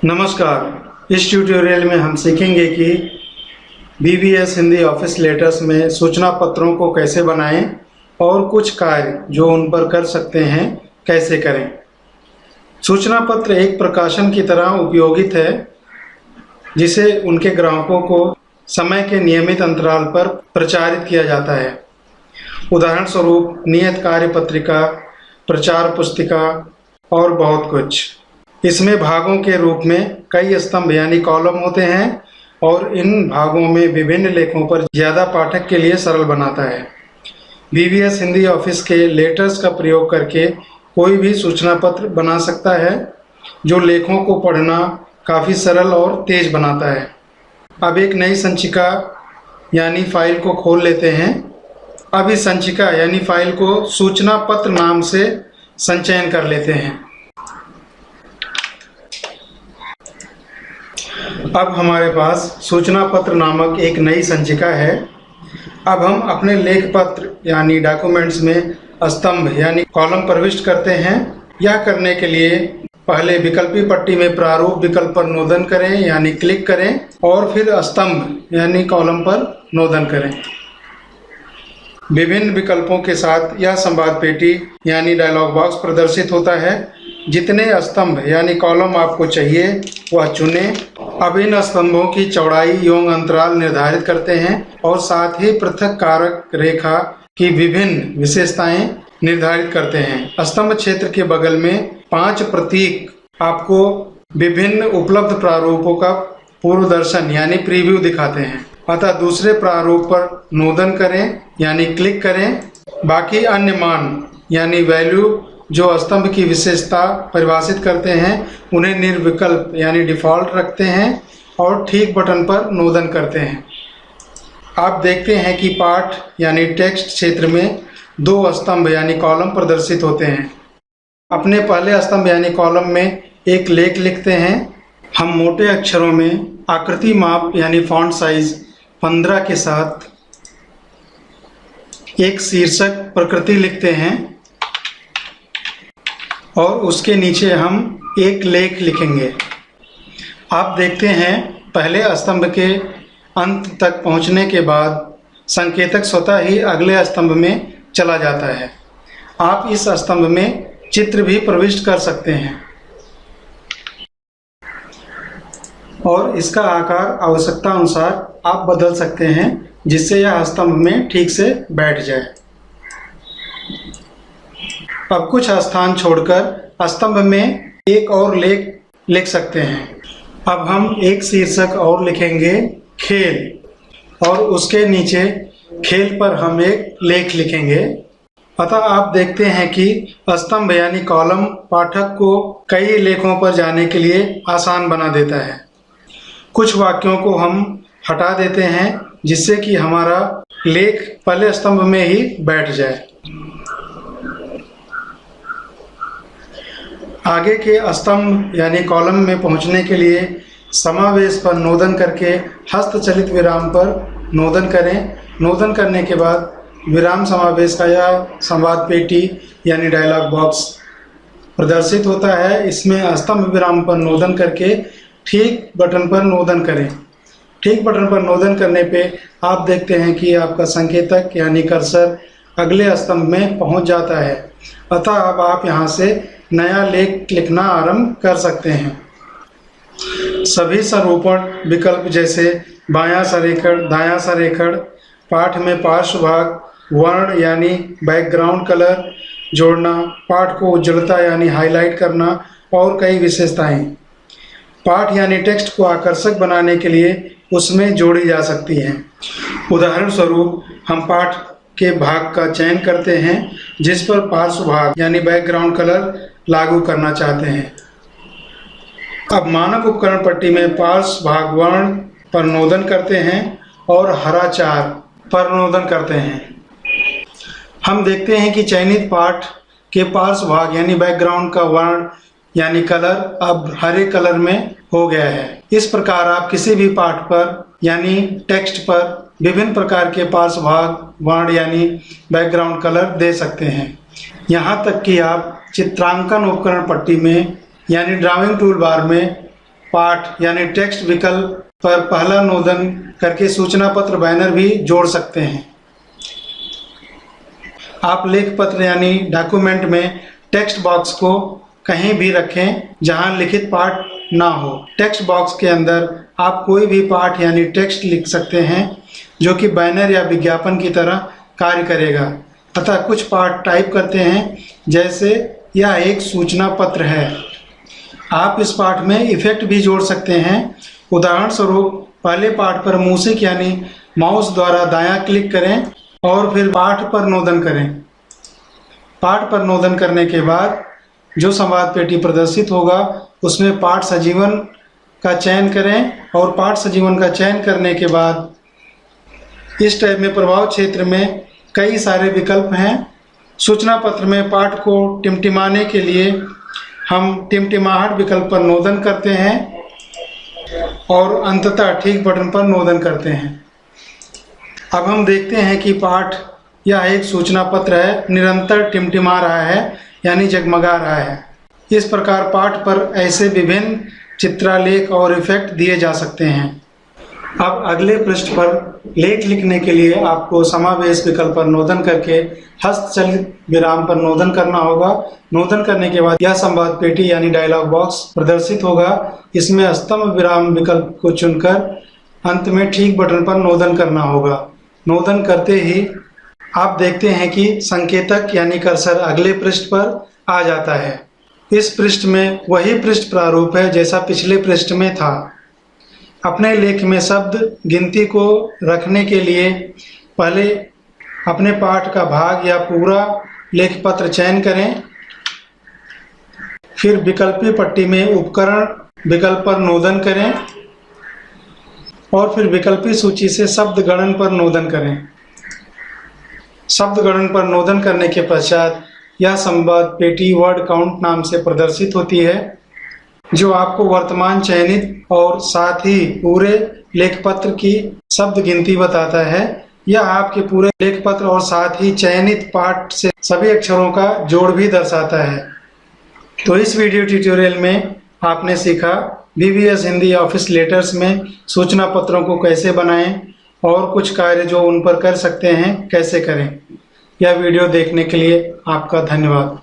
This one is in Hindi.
नमस्कार। इस ट्यूटोरियल में हम सीखेंगे कि BBS हिंदी ऑफिस लेटर्स में सूचना पत्रों को कैसे बनाएं और कुछ कार्य जो उन पर कर सकते हैं कैसे करें। सूचना पत्र एक प्रकाशन की तरह उपयोगित है जिसे उनके ग्राहकों को समय के नियमित अंतराल पर प्रचारित किया जाता है। उदाहरण स्वरूप नियत कार्य पत्रिका, प्रचार पुस्तिका और बहुत कुछ। इसमें भागों के रूप में कई स्तंभ यानी कॉलम होते हैं और इन भागों में विभिन्न लेखों पर ज़्यादा पाठक के लिए सरल बनाता है। BBS हिंदी ऑफिस के लेटर्स का प्रयोग करके कोई भी सूचना पत्र बना सकता है जो लेखों को पढ़ना काफ़ी सरल और तेज बनाता है। अब एक नई संचिका यानी फाइल को खोल लेते हैं। अब इस संचिका यानी फाइल को सूचना पत्र नाम से संचयन कर लेते हैं। अब हमारे पास सूचना पत्र नामक एक नई संचिका है। अब हम अपने लेख पत्र यानी डॉक्यूमेंट्स में स्तंभ यानी कॉलम प्रविष्ट करते हैं। यह करने के लिए पहले विकल्पी पट्टी में प्रारूप विकल्प पर नोदन करें यानी क्लिक करें और फिर स्तंभ यानी कॉलम पर नोदन करें। विभिन्न विकल्पों के साथ यह संवाद पेटी यानी डायलॉग बॉक्स प्रदर्शित होता है। जितने स्तंभ यानी कॉलम आपको चाहिए वह चुनें। अब इन स्तंभों की चौड़ाई एवं अंतराल निर्धारित करते हैं और साथ ही पृथक कारक रेखा की विभिन्न विशेषताएं निर्धारित करते हैं। स्तंभ क्षेत्र के बगल में 5 प्रतीक आपको विभिन्न उपलब्ध प्रारूपों का पूर्व दर्शन यानी प्रीव्यू दिखाते हैं। अतः दूसरे प्रारूप पर नोदन करें यानी क्लिक करें। बाकी अन्य मान यानी वैल्यू जो स्तंभ की विशेषता परिभाषित करते हैं उन्हें निर्विकल्प यानी डिफ़ॉल्ट रखते हैं और ठीक बटन पर नोदन करते हैं। आप देखते हैं कि पाठ यानी टेक्स्ट क्षेत्र में 2 स्तंभ यानी कॉलम प्रदर्शित होते हैं। अपने पहले स्तंभ यानी कॉलम में एक लेख लिखते हैं। हम मोटे अक्षरों में आकृति माप यानी फॉन्ट साइज 15 के साथ एक शीर्षक प्रकृति लिखते हैं और उसके नीचे हम एक लेख लिखेंगे। आप देखते हैं पहले स्तंभ के अंत तक पहुंचने के बाद संकेतक स्वतः ही अगले स्तंभ में चला जाता है। आप इस स्तंभ में चित्र भी प्रविष्ट कर सकते हैं और इसका आकार आवश्यकता अनुसार आप बदल सकते हैं जिससे यह स्तंभ में ठीक से बैठ जाए। अब कुछ स्थान छोड़कर स्तंभ में एक और लेख लिख सकते हैं। अब हम एक शीर्षक और लिखेंगे खेल और उसके नीचे खेल पर हम एक लेख लिखेंगे। अतः आप देखते हैं कि स्तंभ यानी कॉलम पाठक को कई लेखों पर जाने के लिए आसान बना देता है। कुछ वाक्यों को हम हटा देते हैं जिससे कि हमारा लेख पहले स्तंभ में ही बैठ जाए। आगे के स्तंभ यानी कॉलम में पहुंचने के लिए समावेश पर नोदन करके हस्तचलित विराम पर नोदन करें। नोदन करने के बाद विराम समावेश का यह संवाद पेटी यानी डायलॉग बॉक्स प्रदर्शित होता है। इसमें स्तंभ विराम पर नोदन करके ठीक बटन पर नोदन करें। ठीक बटन पर नोदन करने पे आप देखते हैं कि आपका संकेतक यानी कर्सर अगले स्तंभ में पहुंच जाता है। अतः अब आप यहां से नया लेख लिखना आरंभ कर सकते हैं। सभी संरूपण विकल्प जैसे बायां संरेखण, दायां संरेखण, पाठ में पार्श्व भाग, वर्ण यानी बैकग्राउंड कलर जोड़ना, पाठ को उज्ज्वलता यानी हाईलाइट करना और कई विशेषताएं पाठ यानी टेक्स्ट को आकर्षक बनाने के लिए उसमें जोड़ी जा सकती हैं। उदाहरण स्वरूप हम पाठ के भाग का चयन करते हैं जिस पर पार्श्व भाग यानी बैकग्राउंड कलर लागू करना चाहते हैं। अब मानक उपकरण पट्टी में पार्श्व भाग वर्ण पर नोदन करते हैं और हरा 4 पर नोदन करते हैं। हम देखते हैं कि चयनित पाठ के पार्श्व भाग यानी बैकग्राउंड का वर्ण यानी कलर अब हरे कलर में हो गया है। इस प्रकार आप किसी भी पाठ पर यानी टेक्स्ट पर विभिन्न प्रकार के पार्श्व भाग वर्ण यानी बैकग्राउंड कलर दे सकते हैं। यहाँ तक कि आप चित्रांकन उपकरण पट्टी में यानी ड्राइंग टूल बार में पाठ यानी टेक्स्ट विकल्प पर पहला नोदन करके सूचना पत्र बैनर भी जोड़ सकते हैं। आप लेख पत्र यानी डॉक्यूमेंट में टेक्स्ट बॉक्स को कहीं भी रखें जहां लिखित पाठ ना हो। टेक्स्ट बॉक्स के अंदर आप कोई भी पाठ यानी टेक्स्ट लिख सकते हैं जो कि बैनर या विज्ञापन की तरह कार्य करेगा। अतः कुछ पाठ टाइप करते हैं जैसे यह एक सूचना पत्र है। आप इस पाठ में इफेक्ट भी जोड़ सकते हैं। उदाहरण स्वरूप पहले पाठ पर मूसिक यानी माउस द्वारा दायां क्लिक करें और फिर पाठ पर नोदन करें। पाठ पर नोदन करने के बाद जो संवाद पेटी प्रदर्शित होगा उसमें पाठ सजीवन का चयन करें और पाठ सजीवन का चयन करने के बाद इस टैब में प्रभाव क्षेत्र में कई सारे विकल्प हैं। सूचना पत्र में पाठ को टिमटिमाने के लिए हम टिमटिमाहट विकल्प पर नोदन करते हैं और अंततः ठीक बटन पर नोदन करते हैं। अब हम देखते हैं कि पाठ यह एक सूचना पत्र है, निरंतर टिमटिमा रहा है यानी जगमगा रहा है। इस प्रकार पाठ पर ऐसे विभिन्न चित्रालेख और इफेक्ट दिए जा सकते हैं। अब अगले पृष्ठ पर लेख लिखने के लिए आपको समावेश विकल्प पर नोदन करके हस्तचलित विराम पर नोदन करना होगा। नोदन करने के बाद यह संवाद पेटी यानी डायलॉग बॉक्स प्रदर्शित होगा। इसमें स्तंभ विराम विकल्प को चुनकर अंत में ठीक बटन पर नोदन करना होगा। नोदन करते ही आप देखते हैं कि संकेतक यानी कर्सर अगले पृष्ठ पर आ जाता है। इस पृष्ठ में वही पृष्ठ प्रारूप है जैसा पिछले पृष्ठ में था। अपने लेख में शब्द गिनती को रखने के लिए पहले अपने पाठ का भाग या पूरा लेख पत्र चयन करें। फिर विकल्पी पट्टी में उपकरण विकल्प पर नोदन करें और फिर विकल्पी सूची से शब्द गणन पर नोदन करें। शब्द गणन पर नोदन करने के पश्चात यह संवाद पेटी वर्ड काउंट नाम से प्रदर्शित होती है जो आपको वर्तमान चयनित और साथ ही पूरे लेखपत्र की शब्द गिनती बताता है। यह आपके पूरे लेखपत्र और साथ ही चयनित पाठ से सभी अक्षरों का जोड़ भी दर्शाता है। तो इस वीडियो ट्यूटोरियल में आपने सीखा VBS हिंदी ऑफिस लेटर्स में सूचना पत्रों को कैसे बनाएं और कुछ कार्य जो उन पर कर सकते हैं कैसे करें। यह वीडियो देखने के लिए आपका धन्यवाद।